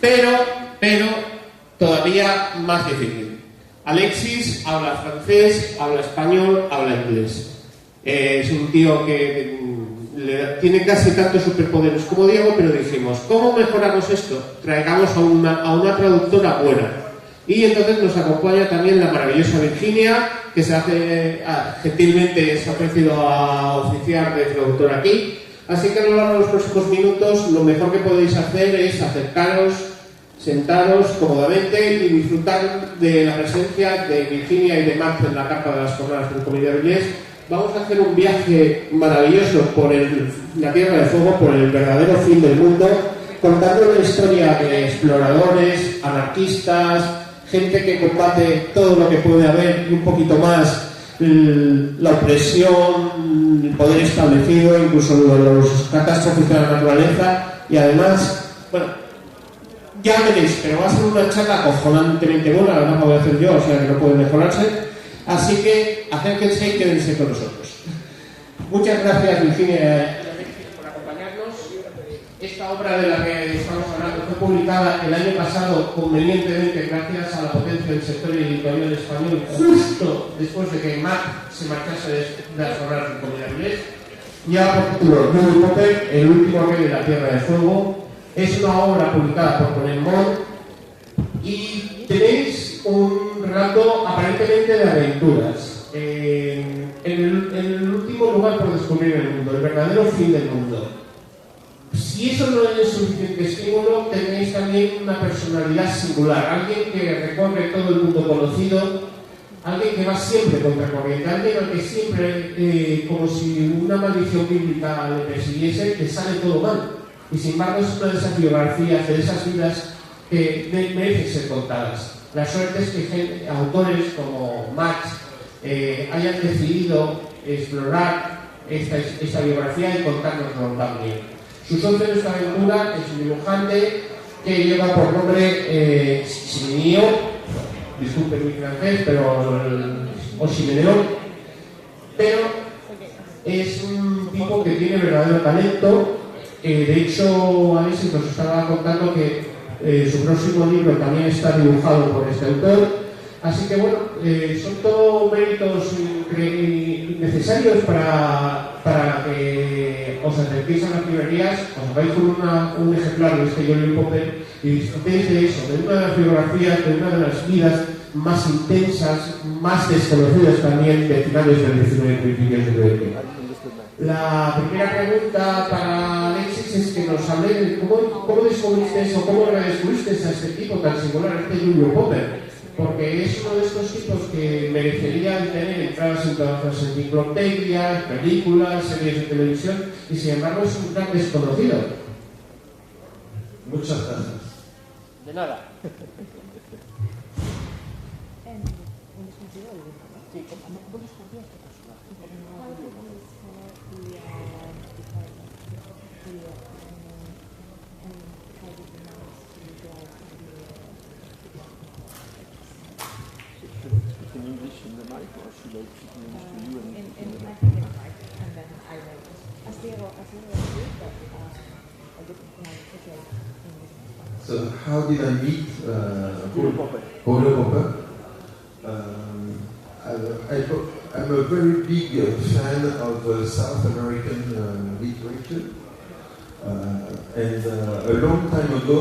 pero todavía más difícil. Alexis habla francés, habla español, habla inglés. Es un tío que tiene casi tantos superpoderes como Diego, pero dijimos, ¿cómo mejoramos esto? Traigamos a una traductora buena. Y entonces nos acompaña también la maravillosa Virginia, que gentilmente se ha ofrecido a oficiar de traductor aquí. Así que a lo largo de los próximos minutos lo mejor que podéis hacer es acercaros, sentaros cómodamente y disfrutar de la presencia de Virginia y de Max en la carpa de las jornadas del Comité de Inglés. Vamos a hacer un viaje maravilloso por la Tierra de Fuego, por el verdadero fin del mundo, contando la historia de exploradores, anarquistas, gente que combate todo lo que puede haber y un poquito más, la opresión, el poder establecido, incluso los catástrofes de la naturaleza. Y además, bueno, ya veréis, pero va a ser una charla acojonantemente buena, además la voy a hacer yo, o sea que no puede mejorarse. Así que acérquense y quédense con nosotros. Muchas gracias, Virginia, por acompañarnos. Esta obra de la que estamos hablando fue publicada el año pasado convenientemente gracias a la potencia del sector editorial español, justo después de que Mac se marchase de las jornadas del Comité de Inglés. Ya por título, Lulu Popper, el último rey de la Tierra de Fuego. Es una obra publicada por Ponemon y tenéis un relato aparentemente de aventuras. En el último lugar por descubrir el mundo, el verdadero fin del mundo. Si eso no es suficiente estímulo, tenéis también una personalidad singular, alguien que recorre todo el mundo conocido, alguien que va siempre contra corriente, alguien al que siempre, como si una maldición bíblica le persiguiese, que sale todo mal. Y sin embargo es una de esas biografías, de esas vidas que merecen ser contadas. La suerte es que autores como Max hayan decidido explorar esta biografía y contárnoslo también. Su socio en esta aventura es un dibujante que lleva por nombre Simenio, disculpe mi francés, o Simeneo, pero es un tipo que tiene verdadero talento. De hecho, Alexis nos estaba contando que su próximo libro también está dibujado por este autor. Así que bueno, son todos méritos necesarios para que os acerquéis a las librerías, os hagáis con un ejemplar de este Lulu Popper y disfrutéis de eso, de una de las biografías, de una de las vidas más intensas, más desconocidas también de finales del XIX y principios del XX. La primera pregunta para Alexis es que nos hable de cómo descubriste eso, cómo redescubriste a este tipo tan singular, este Lulu Popper, porque es uno de estos tipos que merecería tener entradas en todas las enciclopedias, películas, series de televisión, y sin embargo es un gran desconocido. Muchas gracias. De nada. In English in the mic, or should I speak in English to you? I think in the mic, and then I will. So how did I meet Lulu Popper? Lulu Popper? I'm a very big fan of South American literature. And a long time ago,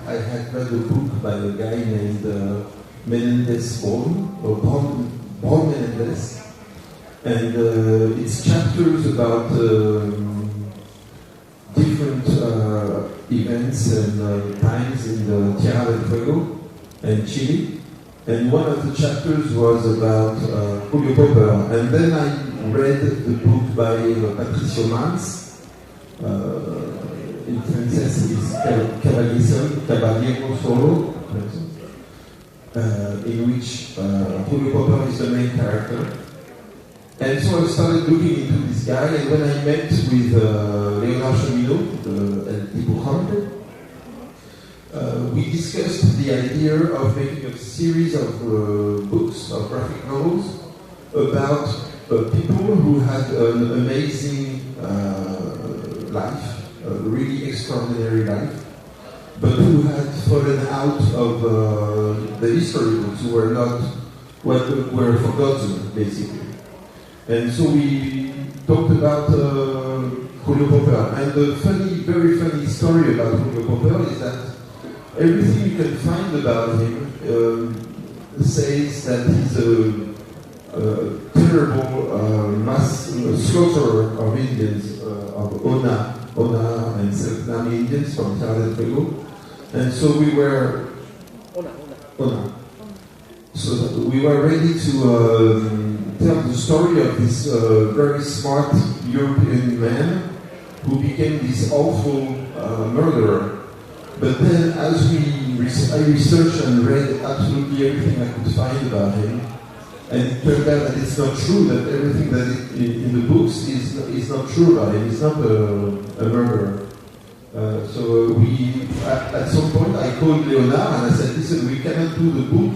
I had read a book by a guy named Menendez Braun Menendez, and it's chapters about different events and times in the Tierra del Fuego and Chile. And one of the chapters was about Julio Popper. And then I read the book by Patricio Mans. In Frances is Caballero Solo, in which Julio Popper is the main character. And so I started looking into this guy, and when I met with Leonard Chemillot, El Dibujante, we discussed the idea of making a series of books, of graphic novels, about people who had an amazing life, a really extraordinary life, but who had fallen out of the history books, who were not, were forgotten, basically. And so we talked about Julio Popper. And the funny, very funny story about Julio Popper is that everything you can find about him says that he's a terrible mass slaughterer of Indians, of Ona and Selknam Indians from Tierra del Fuego. And so we were Ona. So we were ready to tell the story of this very smart European man who became this awful murderer. But then, as I researched and read absolutely everything I could find about him, and it turned out that it's not true, that everything that in the books is not true about him. He's not a murderer. So at some point, I called Leonard and I said, listen, we cannot do the book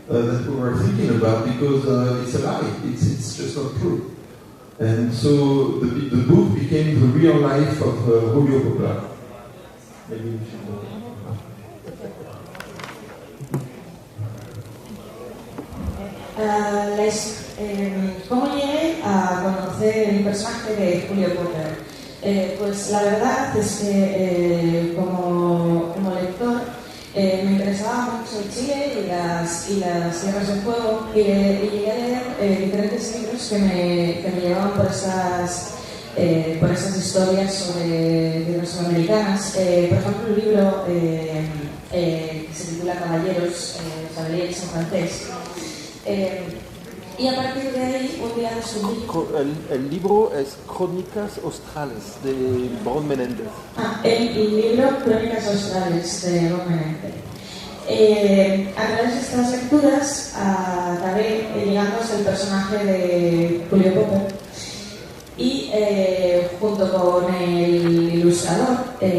that we were thinking about because it's a lie. It's just not true. And so the book became the real life of Julio Popper. Maybe we should go. ¿Cómo llegué a conocer el personaje de Julio Popper? Pues la verdad es que como lector me interesaba mucho Chile y las Tierras del Fuego y llegué a leer diferentes libros que me llevaban por esas historias sobre tierras sudamericanas. Por ejemplo, un libro que se titula Caballeros, Cavaliers en francés. Y a partir de ahí, un día descubrí... El libro es Crónicas Australes de Ron Menéndez. El libro Crónicas Australes de Ron Menéndez. A través de estas lecturas acabé llegando hasta el personaje de Julio Popper y junto con el ilustrador con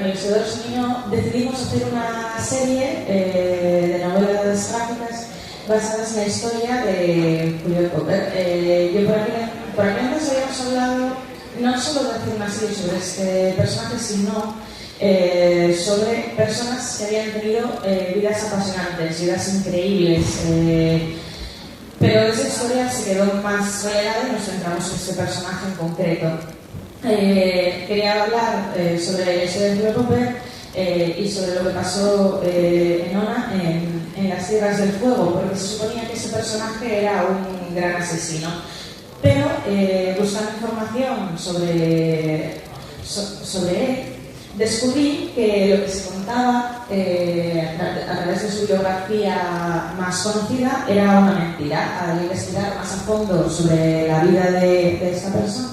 el ilustrador Chemino decidimos hacer una serie de novelas gráficas basadas en la historia de Julio Popper. Yo por aquí antes habíamos hablado no solo de hacer una serie sobre este personaje, sino sobre personas que habían tenido vidas apasionantes, vidas increíbles. Pero esa historia se quedó más relegada y nos centramos en este personaje en concreto. Quería hablar sobre la historia de Julio Popper y sobre lo que pasó en Ona, en las Tierras del Fuego, porque se suponía que ese personaje era un gran asesino. Pero buscando información sobre él, descubrí que lo que se contaba a través de su biografía más conocida era una mentira. Al investigar más a fondo sobre la vida de esta persona,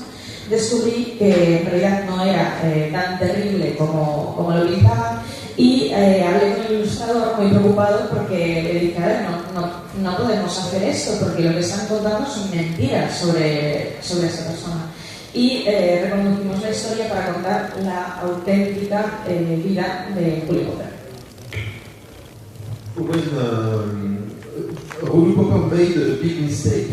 descubrí que en realidad no era tan terrible como lo pintaban y hablé con el ilustrador muy preocupado porque le dije, a ver, no podemos hacer esto porque lo que están contando son mentiras sobre esta persona. Y reconducimos la historia para contar la auténtica vida de Julio Popper. When Julio Popper made a big mistake,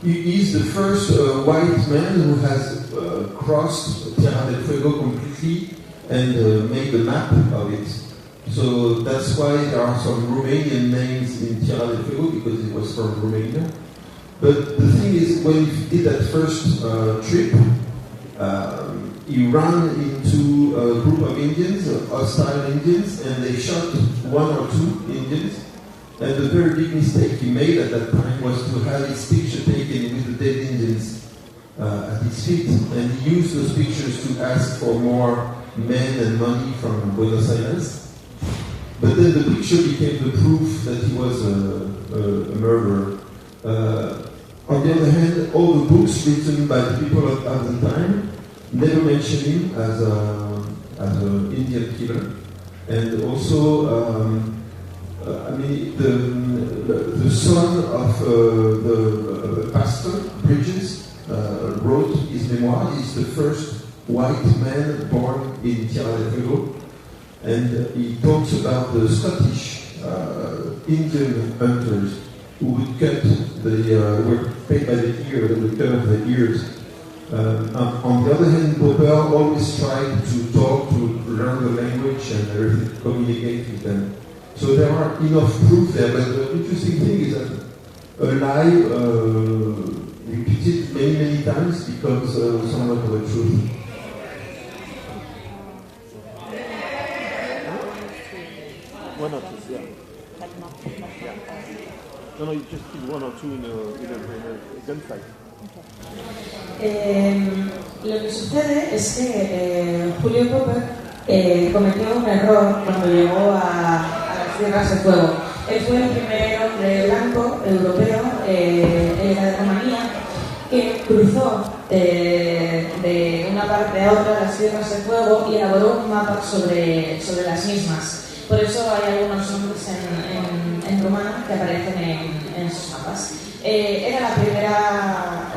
he is the first white man who has crossed Tierra del Fuego completely and made a map of it. So that's why there are some Romanian names in Tierra del Fuego, because it was from Romania. But the thing is, when he did that first trip, he ran into a group of Indians, hostile Indians, and they shot one or two Indians. And the very big mistake he made at that time was to have his picture taken with the dead Indians at his feet. And he used those pictures to ask for more men and money from Buenos Aires. But then the picture became the proof that he was a murderer. On the other hand, all the books written by the people at the time never mention him as an Indian killer. And also, the son of the pastor, Bridges, wrote his memoir. He's the first white man born in Tierra del Fuego. And he talks about the Scottish Indian hunters who would cut were paid by the ear, they would cut off the ears. On the other hand, Popper always tried to talk, to learn the language and everything, communicate with them. So there are enough proof there, but the interesting thing is that a lie repeated many times becomes somewhat of a truth. One or two, yeah. No, you just kill one or two in a gunfight. Lo que sucede es que Julio Popper cometió un error cuando llegó a las tierras de fuego. Él fue el primer hombre blanco europeo, era de Rumanía, que cruzó de una parte a otra las tierras de fuego y elaboró un mapa sobre las mismas. Por eso hay algunos nombres en rumano que aparecen en esos mapas. Era la primera...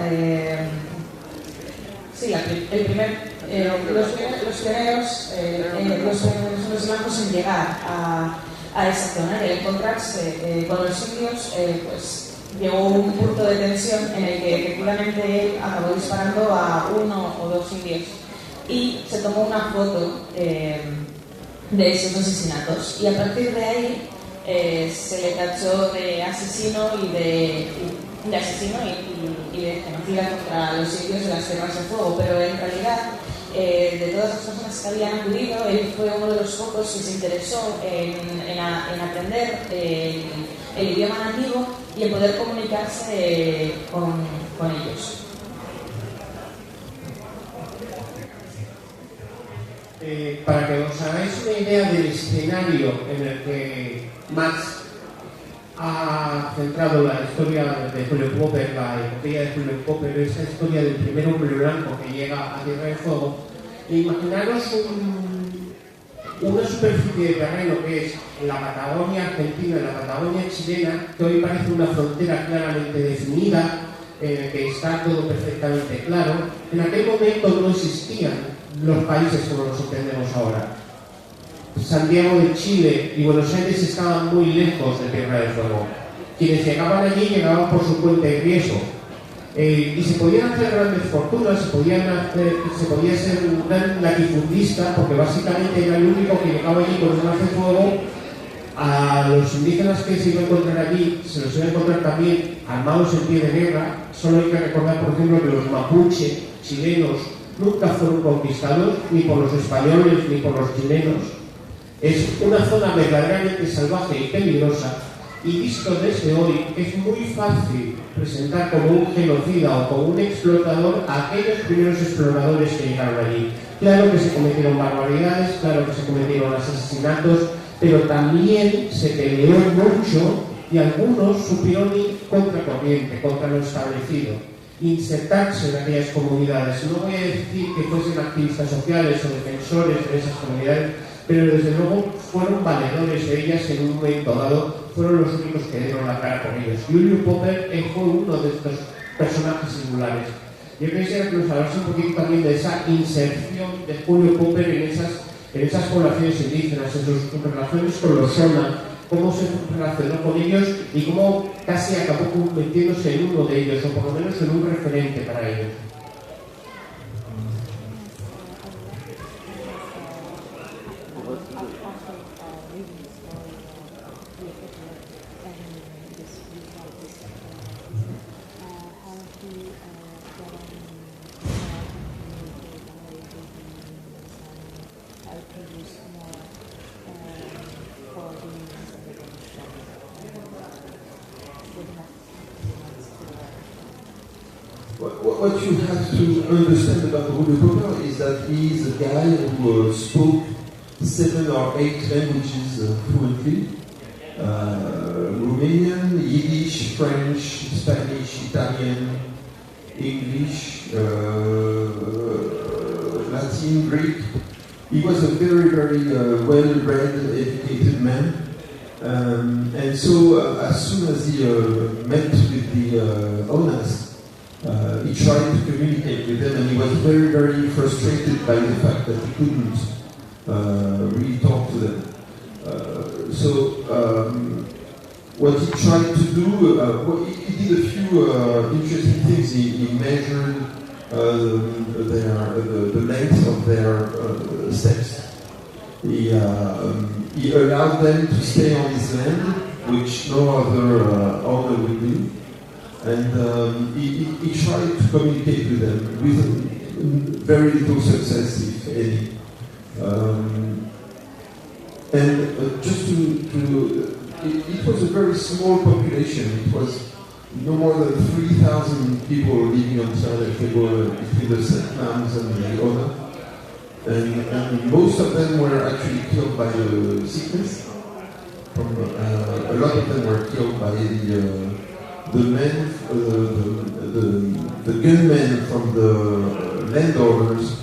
los blancos en llegar a esa zona, y al encontrarse con los indios, pues llegó un punto de tensión en el que efectivamente él acabó disparando a uno o dos indios y se tomó una foto de esos asesinatos, y a partir de ahí se le tachó de asesino y de genocida contra los indios de las tierras de fuego, pero en realidad de todas las personas que habían acudido, él fue uno de los pocos que se interesó en aprender el idioma nativo y en poder comunicarse con ellos. Para que os hagáis una idea del escenario en el que Max ha centrado la historia de Julio Popper, la epopeya de Julio Popper, esa historia del primer hombre blanco que llega a Tierra de Fuego, imaginaros una superficie de terreno que es la Patagonia argentina, la Patagonia chilena, que hoy parece una frontera claramente definida, que está todo perfectamente claro. En aquel momento no existían los países como los entendemos ahora. Santiago de Chile y Buenos Aires estaban muy lejos de Tierra de Fuego. Quienes llegaban allí llegaban por su cuenta y riesgo. Y se podían hacer grandes fortunas, se podía ser un gran latifundista, porque básicamente era el único que llegaba allí con un arma de fuego. A los indígenas que se iban a encontrar allí, se los iba a encontrar también armados en pie de guerra. Solo hay que recordar, por ejemplo, que los mapuche chilenos nunca fueron conquistados, ni por los españoles ni por los chilenos. Es una zona verdaderamente salvaje y peligrosa, y visto desde hoy es muy fácil presentar como un genocida o como un explotador a aquellos primeros exploradores que llegaron allí. Claro que se cometieron barbaridades, claro que se cometieron asesinatos, pero también se peleó mucho y algunos supieron ir contracorriente, contra lo establecido, insertarse en aquellas comunidades. No voy a decir que fuesen activistas sociales o defensores de esas comunidades, pero desde luego fueron valedores de ellas en un momento dado, fueron los únicos que dieron la cara por ellos. Julio Popper fue uno de estos personajes singulares. Yo quisiera que nos hablase un poquito también de esa inserción de Julio Popper en esas poblaciones indígenas, en sus relaciones con los Shona, cómo se relacionó con ellos y cómo casi acabó convirtiéndose en uno de ellos, o por lo menos en un referente para ellos. What you have to understand about Julio Popper is that he is a guy who spoke 7 or 8 languages fluently. Romanian, Yiddish, French, Spanish, Italian, English, Latin, Greek. He was a very, very well-read, educated man. And so as soon as he met with the owners, he tried to communicate with them, and he was very, very frustrated by the fact that he couldn't really talk to them. what he tried to do, he did a few interesting things. He measured the length of their steps. He allowed them to stay on his land, which no other owner would do. And he tried to communicate with them with very little success, if any. Just it was a very small population. It was no more than 3,000 people living on Sarajevo between the Setnams and the Ona. And most of them were actually killed by the sickness. A lot of them were killed by the men, the gunmen from the landowners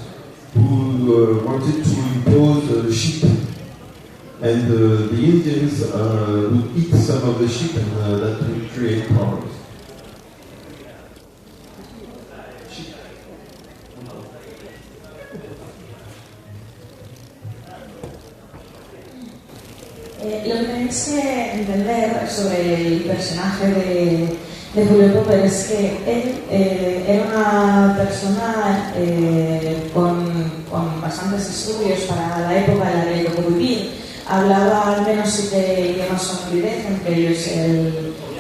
who wanted to impose sheep. And the Indians would eat some of the sheep, and that would create problems. Lo que tenéis que entender sobre el personaje de Julio Popper es que él era una persona con bastantes estudios para la época en la que tocó vivir. Hablaba al menos 7 idiomas con fluidez, entre ellos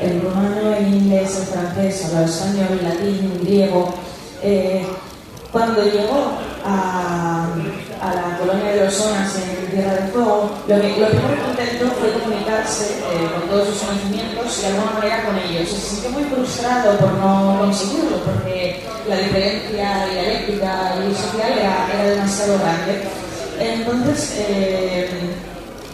el rumano, el inglés, el francés, hablaba español, el latín, el griego. Cuando llegó a la colonia de los Onas en Tierra del Fuego, lo primero que intentó fue comunicarse con todos sus conocimientos y de alguna manera con ellos. Se sintió muy frustrado por no conseguirlo, porque la diferencia dialéctica y social era demasiado grande. Entonces,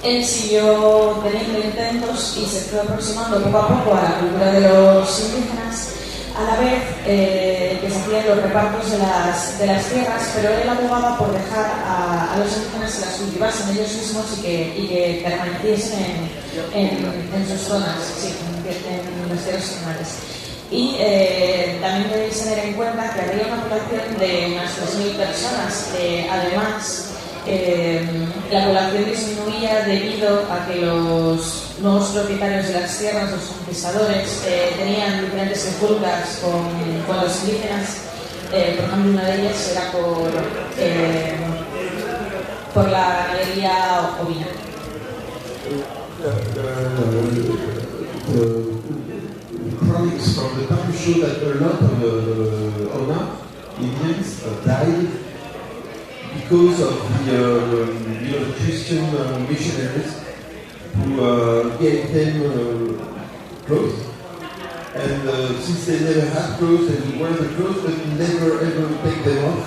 él siguió teniendo intentos y se fue aproximando poco a poco a la cultura de los indígenas, a la vez que se hacían los repartos de las tierras, pero él abogaba por dejar a los indígenas que las cultivasen ellos mismos y que permaneciesen en sus zonas, sí, en las tierras comunales. Y también debéis tener en cuenta que había una población de unas 3.000 personas, además la población disminuía debido a que los nuevos propietarios de las tierras, los conquistadores, tenían diferentes sepulcras con los indígenas. Por ejemplo, una de ellas era por la ganadería ovina. Chronics from the time show that a lot of Ona Indians died because of the Christian missionaries who gave them clothes. And since they never had clothes, they would wear the clothes but never ever take them off.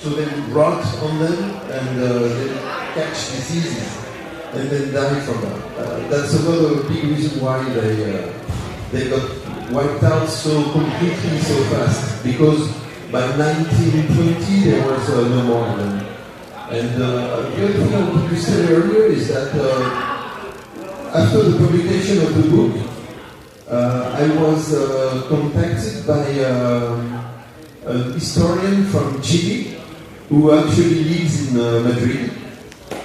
So they would rot on them and they would catch diseases and then die from that. That's another big reason why they got wiped out so completely so fast, because by 1920 there was no more of them. And the other thing I wanted to say earlier is that after the publication of the book, I was contacted by an historian from Chile who actually lives in Madrid,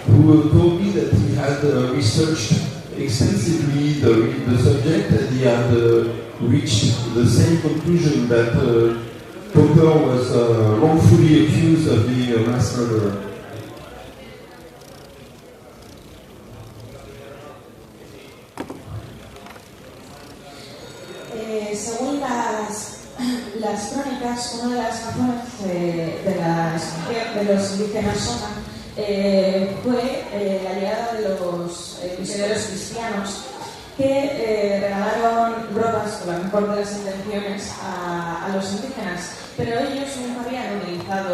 who told me that he had researched extensively the subject and he had reached the same conclusion that Popper was wrongfully accused of being a mass murderer. Según las crónicas, una de las razones de la expansión de los indígenas Sona fue la llegada de los misioneros cristianos que regalaron ropas con la mejor de las intenciones a los indígenas, pero ellos nunca habían utilizado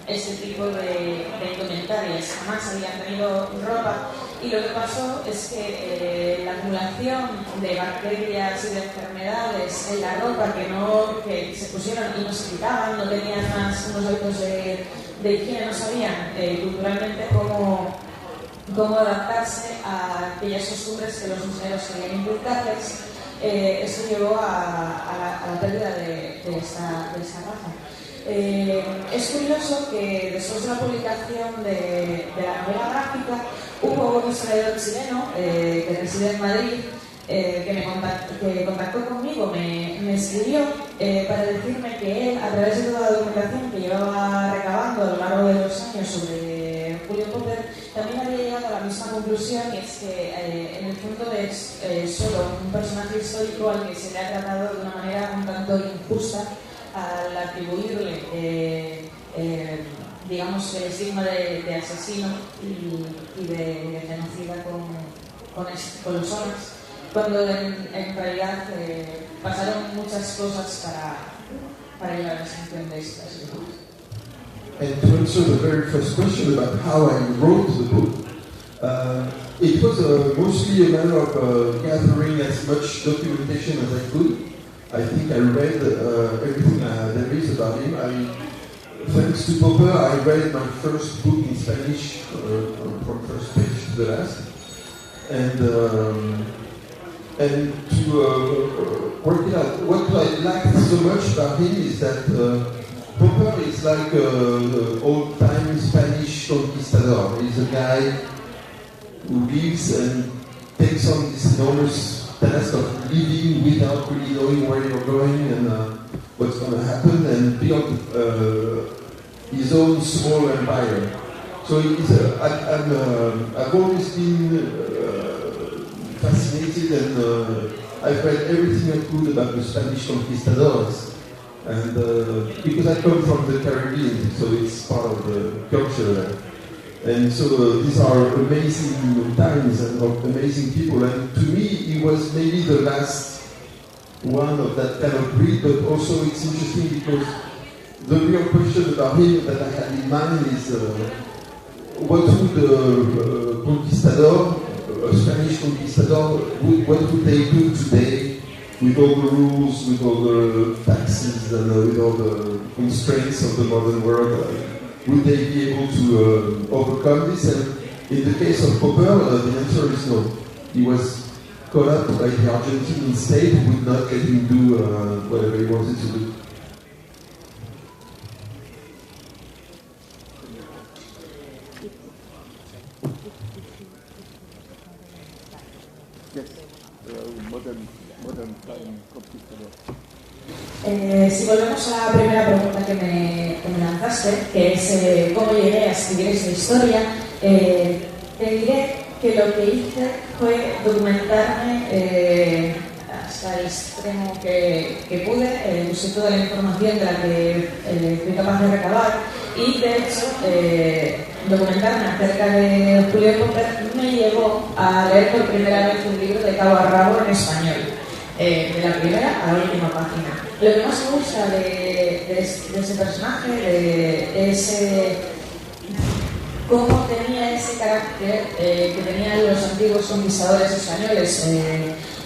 este tipo de indumentarias, jamás habían tenido ropa, y lo que pasó es que la acumulación de bacterias y de enfermedades en la ropa que se pusieron y no se quitaban, no tenían unos hábitos de higiene, no sabían culturalmente cómo adaptarse a aquellas costumbres que los misioneros querían inculcarles. Eso llevó a la pérdida de esta raza. Es curioso que después de la publicación de la novela gráfica hubo un historiador chileno que reside en Madrid que contactó conmigo me escribió para decirme que él, a través de toda la documentación que llevaba recabando a lo largo de los años sobre Julio Popper, también había llegado a la misma conclusión, y es que en el fondo es solo un personaje histórico al que se le ha tratado de una manera un tanto injusta al atribuirle digamos el estigma de asesino y de genocida con los hombres, cuando en realidad pasaron muchas cosas para llegar a la extinción de estas figuras. And to answer the very first question about how I wrote the book, it was mostly a matter of gathering as much documentation as I could. I think I read everything there is about him. Thanks to Popper, I read my first book in Spanish from first page to the last. And to work it out, what I liked so much about him is that Popper is like an old-time Spanish conquistador. He's a guy who lives and takes on this enormous task of living without really knowing where you're going and what's going to happen, and build his own small empire. So I've always been fascinated, and I've read everything I could about the Spanish conquistadors, and because I come from the Caribbean, so it's part of the culture there. And so these are amazing times and amazing people, and to me he was maybe the last one of that kind of breed, but also it's interesting because the real question about him that I had in mind is what would a conquistador, a Spanish conquistador, what would they do today with all the rules, with all the taxes, and with all the constraints of the modern world? Would they be able to overcome this? And in the case of Popper, the answer is no. He was caught up by the Argentine state, who would not let him do whatever he wanted to do. Si volvemos a la primera pregunta que me lanzaste, que es cómo llegué a escribir esta historia, te diré que lo que hice fue documentarme hasta el extremo que pude, busqué toda la información de la que fui capaz de recabar, y de hecho documentarme acerca de Julio Popper me llevó a leer por primera vez un libro de cabo a rabo en español, de la primera a la última página. Lo que más me gusta de ese personaje es cómo tenía ese carácter que tenían los antiguos conquistadores españoles.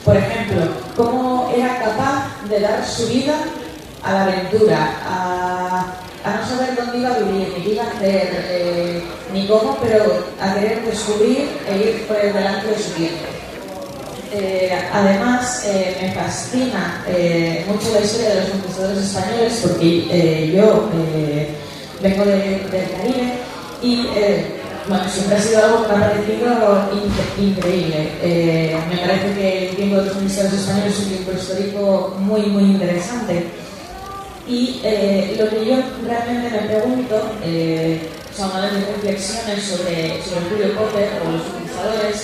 Por ejemplo, cómo era capaz de dar su vida a la aventura, a no saber dónde iba a vivir, ni qué iba a hacer, ni cómo, pero a querer descubrir e ir por delante de su tiempo. Además, me fascina mucho la historia de los conquistadores españoles, porque yo vengo del Caribe y bueno, siempre ha sido algo que me ha parecido increíble. Me parece que el tiempo de los conquistadores españoles es un tiempo histórico muy, muy interesante. Y lo que yo realmente me pregunto, son una de mis reflexiones sobre Julio Popper o los conquistadores,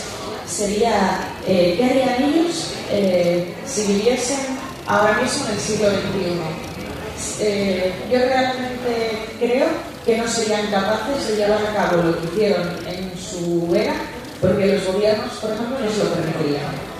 sería ¿qué harían ellos si viviesen ahora mismo en el siglo XXI? Yo realmente creo que no serían capaces de llevar a cabo lo que hicieron en su era, porque los gobiernos, por ejemplo, no se lo permitirían.